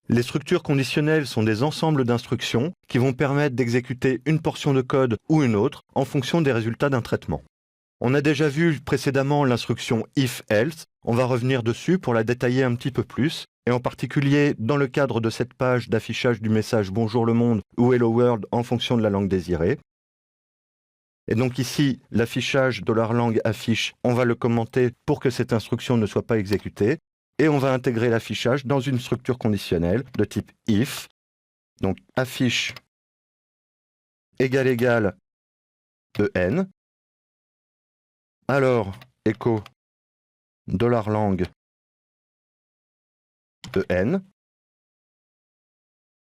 Les structures conditionnelles sont des ensembles d'instructions qui vont permettre d'exécuter une portion de code ou une autre en fonction des résultats d'un traitement. On a déjà vu précédemment l'instruction if-else, on va revenir dessus pour la détailler un petit peu plus, et en particulier dans le cadre de cette page d'affichage du message Bonjour le monde ou Hello World en fonction de la langue désirée. Et donc ici, l'affichage $lang affiche, on va le commenter pour que cette instruction ne soit pas exécutée, et on va intégrer l'affichage dans une structure conditionnelle de type if, donc affiche égale en. Alors, echo $lang en,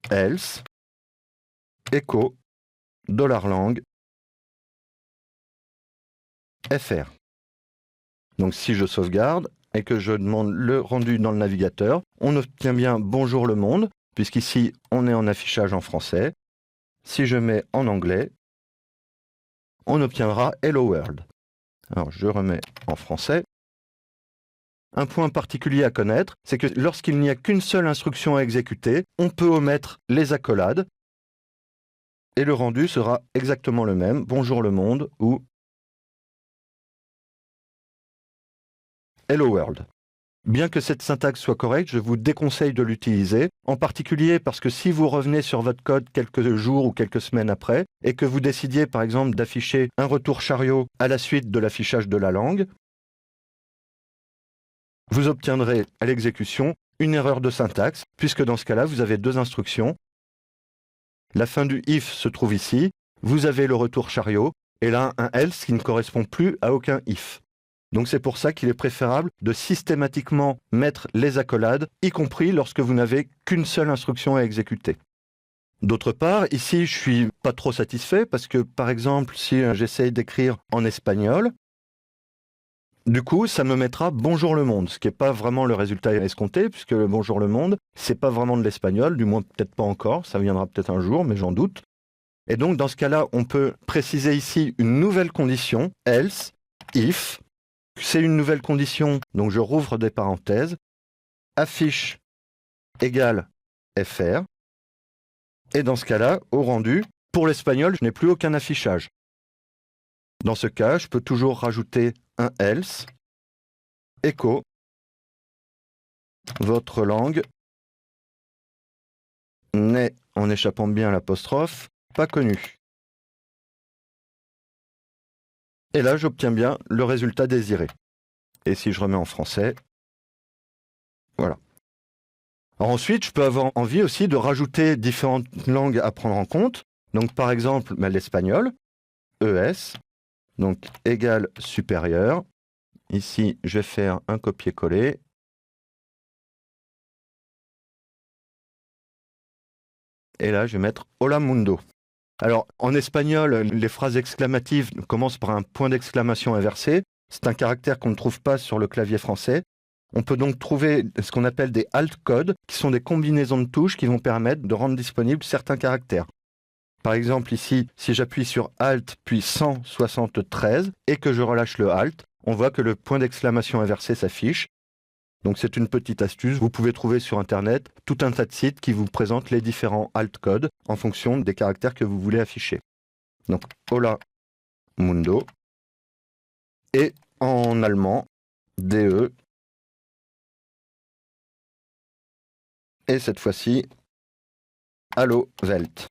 else, echo $lang fr. Donc si je sauvegarde et que je demande le rendu dans le navigateur, on obtient bien Bonjour le monde, puisqu'ici on est en affichage en français. Si je mets en anglais, on obtiendra Hello World. Alors je remets en français. Un point particulier à connaître, c'est que lorsqu'il n'y a qu'une seule instruction à exécuter, on peut omettre les accolades et le rendu sera exactement le même, Bonjour le monde ou Hello World. Bien que cette syntaxe soit correcte, je vous déconseille de l'utiliser, en particulier parce que si vous revenez sur votre code quelques jours ou quelques semaines après, et que vous décidiez par exemple d'afficher un retour chariot à la suite de l'affichage de la langue, vous obtiendrez à l'exécution une erreur de syntaxe, puisque dans ce cas-là, vous avez deux instructions. La fin du if se trouve ici, vous avez le retour chariot, et là un else qui ne correspond plus à aucun if. Donc c'est pour ça qu'il est préférable de systématiquement mettre les accolades, y compris lorsque vous n'avez qu'une seule instruction à exécuter. D'autre part, ici je suis pas trop satisfait parce que par exemple si j'essaye d'écrire en espagnol, du coup ça me mettra Bonjour le monde, ce qui n'est pas vraiment le résultat escompté puisque le Bonjour le monde, c'est pas vraiment de l'espagnol, du moins peut-être pas encore, ça viendra peut-être un jour mais j'en doute. Et donc dans ce cas-là, on peut préciser ici une nouvelle condition, else, if. C'est une nouvelle condition, donc je rouvre des parenthèses, affiche égale fr, et dans ce cas-là, au rendu, pour l'espagnol, je n'ai plus aucun affichage. Dans ce cas, je peux toujours rajouter un else, echo, votre langue n'est, en échappant bien à l'apostrophe, pas connue. Et là, j'obtiens bien le résultat désiré. Et si je remets en français, voilà. Alors ensuite, je peux avoir envie aussi de rajouter différentes langues à prendre en compte. Donc par exemple, l'espagnol, ES, donc égal supérieur. Ici, je vais faire un copier-coller. Et là, je vais mettre Hola Mundo. Alors, en espagnol, les phrases exclamatives commencent par un point d'exclamation inversé. C'est un caractère qu'on ne trouve pas sur le clavier français. On peut donc trouver ce qu'on appelle des alt-codes, qui sont des combinaisons de touches qui vont permettre de rendre disponibles certains caractères. Par exemple, ici, si j'appuie sur Alt puis 173 et que je relâche le Alt, on voit que le point d'exclamation inversé s'affiche. Donc c'est une petite astuce. Vous pouvez trouver sur Internet tout un tas de sites qui vous présentent les différents alt-codes en fonction des caractères que vous voulez afficher. Donc Hola Mundo. Et en allemand, DE. Et cette fois-ci, Hallo Welt.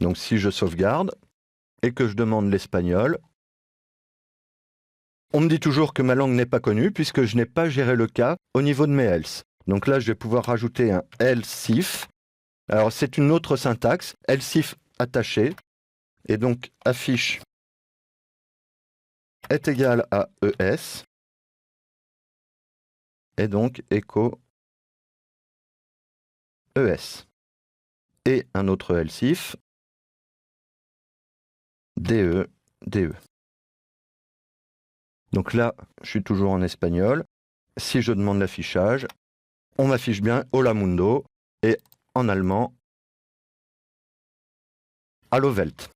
Donc si je sauvegarde et que je demande l'espagnol, on me dit toujours que ma langue n'est pas connue puisque je n'ai pas géré le cas au niveau de mes else. Donc là, je vais pouvoir rajouter un else if. Alors c'est une autre syntaxe, else if attaché. Et donc affiche est égal à ES. Et donc echo ES. Et un autre else if. DE. Donc là, je suis toujours en espagnol. Si je demande l'affichage, on m'affiche bien Hola Mundo et en allemand Hallo Welt.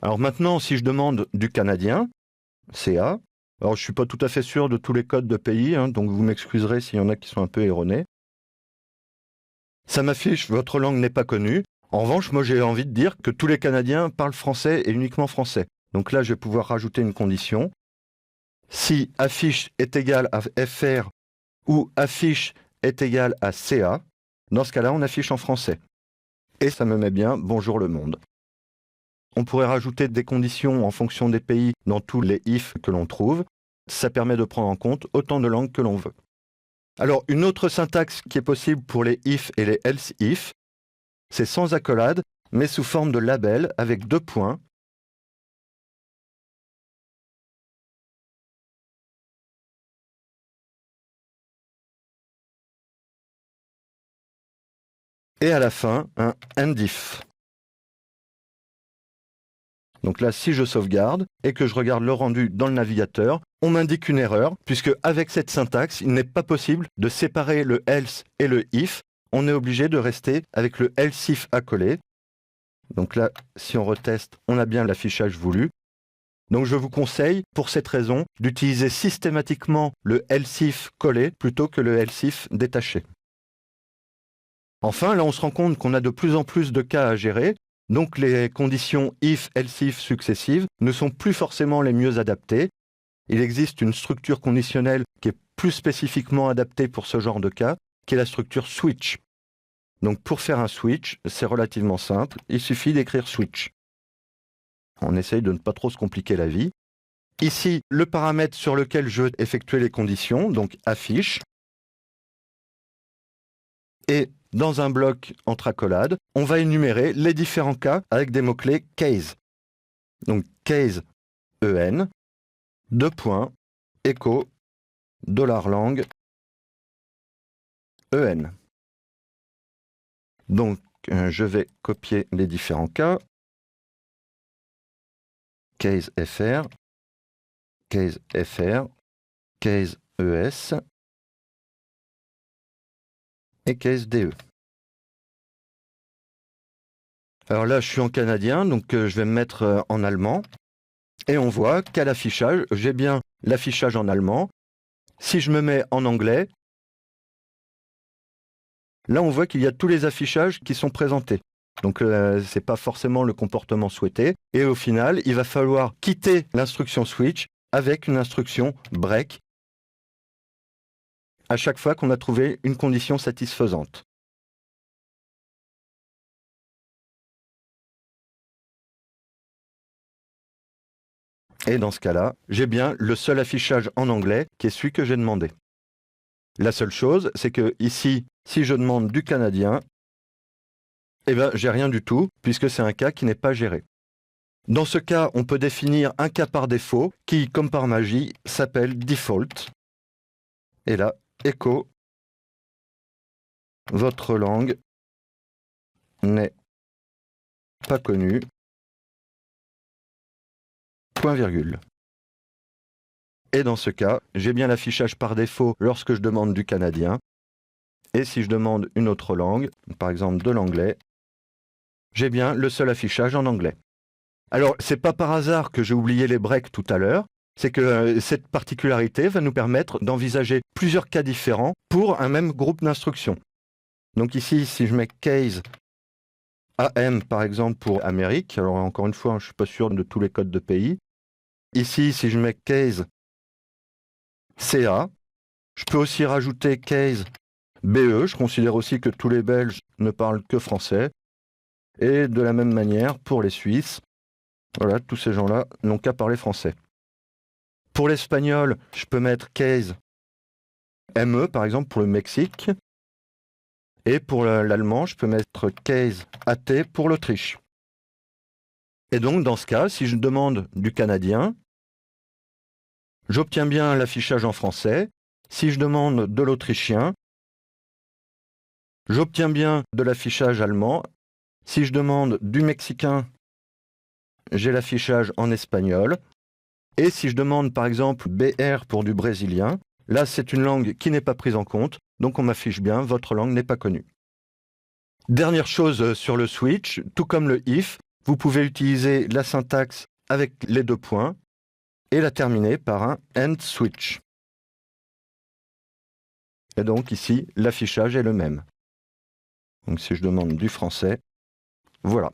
Alors maintenant, si je demande du canadien, CA, alors je ne suis pas tout à fait sûr de tous les codes de pays, donc vous m'excuserez s'il y en a qui sont un peu erronés. ça m'affiche votre langue n'est pas connue. En revanche, moi j'ai envie de dire que tous les Canadiens parlent français et uniquement français. Donc là, je vais pouvoir rajouter une condition. Si affiche est égal à FR ou affiche est égal à CA, dans ce cas-là, on affiche en français. Et ça me met bien bonjour le monde. On pourrait rajouter des conditions en fonction des pays dans tous les if que l'on trouve. Ça permet de prendre en compte autant de langues que l'on veut. Alors, une autre syntaxe qui est possible pour les if et les else if, c'est sans accolade, mais sous forme de label avec 2 points. Et à la fin, un end if. Donc là, si je sauvegarde et que je regarde le rendu dans le navigateur, on m'indique une erreur, puisque avec cette syntaxe, il n'est pas possible de séparer le else et le if. On est obligé de rester avec le else if accolé. Donc là, si on reteste, on a bien l'affichage voulu. Donc je vous conseille, pour cette raison, d'utiliser systématiquement le else if collé plutôt que le else if détaché. Enfin, là, on se rend compte qu'on a de plus en plus de cas à gérer. Donc les conditions if, else if successives ne sont plus forcément les mieux adaptées. Il existe une structure conditionnelle qui est plus spécifiquement adaptée pour ce genre de cas, qui est la structure switch. Donc pour faire un switch, c'est relativement simple, il suffit d'écrire switch. On essaye de ne pas trop se compliquer la vie. Ici, le paramètre sur lequel je veux effectuer les conditions, donc affiche. Et dans un bloc entre accolades, on va énumérer les différents cas avec des mots-clés case. Donc case EN, 2 points, echo, $lang, EN. Donc je vais copier les différents cas. Case FR, case FR, case ES et case DE. Alors là, je suis en canadien, donc je vais me mettre en allemand. Et on voit qu'à l'affichage, j'ai bien l'affichage en allemand. Si je me mets en anglais, là on voit qu'il y a tous les affichages qui sont présentés. Donc ce n'est pas forcément le comportement souhaité. Et au final, il va falloir quitter l'instruction switch avec une instruction break à chaque fois qu'on a trouvé une condition satisfaisante. Et dans ce cas-là, j'ai bien le seul affichage en anglais qui est celui que j'ai demandé. La seule chose, c'est que ici, si je demande du canadien, eh bien, j'ai rien du tout, puisque c'est un cas qui n'est pas géré. Dans ce cas, on peut définir un cas par défaut, qui, comme par magie, s'appelle default. Et là, echo, votre langue n'est pas connue, point virgule. Et dans ce cas, j'ai bien l'affichage par défaut lorsque je demande du canadien. Et si je demande une autre langue, par exemple de l'anglais, j'ai bien le seul affichage en anglais. Alors, c'est pas par hasard que j'ai oublié les breaks tout à l'heure, c'est que cette particularité va nous permettre d'envisager plusieurs cas différents pour un même groupe d'instructions. Donc ici, si je mets case AM, par exemple, pour Amérique, alors encore une fois, je ne suis pas sûr de tous les codes de pays. Ici, si je mets case CA, je peux aussi rajouter case BE, je considère aussi que tous les Belges ne parlent que français. Et de la même manière, pour les Suisses, voilà, tous ces gens-là n'ont qu'à parler français. Pour l'espagnol, je peux mettre case ME, par exemple, pour le Mexique. Et pour l'allemand, je peux mettre case AT pour l'Autriche. Et donc, dans ce cas, si je demande du canadien, j'obtiens bien l'affichage en français. Si je demande de l'autrichien, j'obtiens bien de l'affichage allemand. Si je demande du mexicain, j'ai l'affichage en espagnol. Et si je demande par exemple BR pour du brésilien, là c'est une langue qui n'est pas prise en compte, donc on m'affiche bien, votre langue n'est pas connue. Dernière chose sur le switch, tout comme le if, vous pouvez utiliser la syntaxe avec les 2 points et la terminer par un end switch. Et donc ici, l'affichage est le même. Donc si je demande du français, voilà.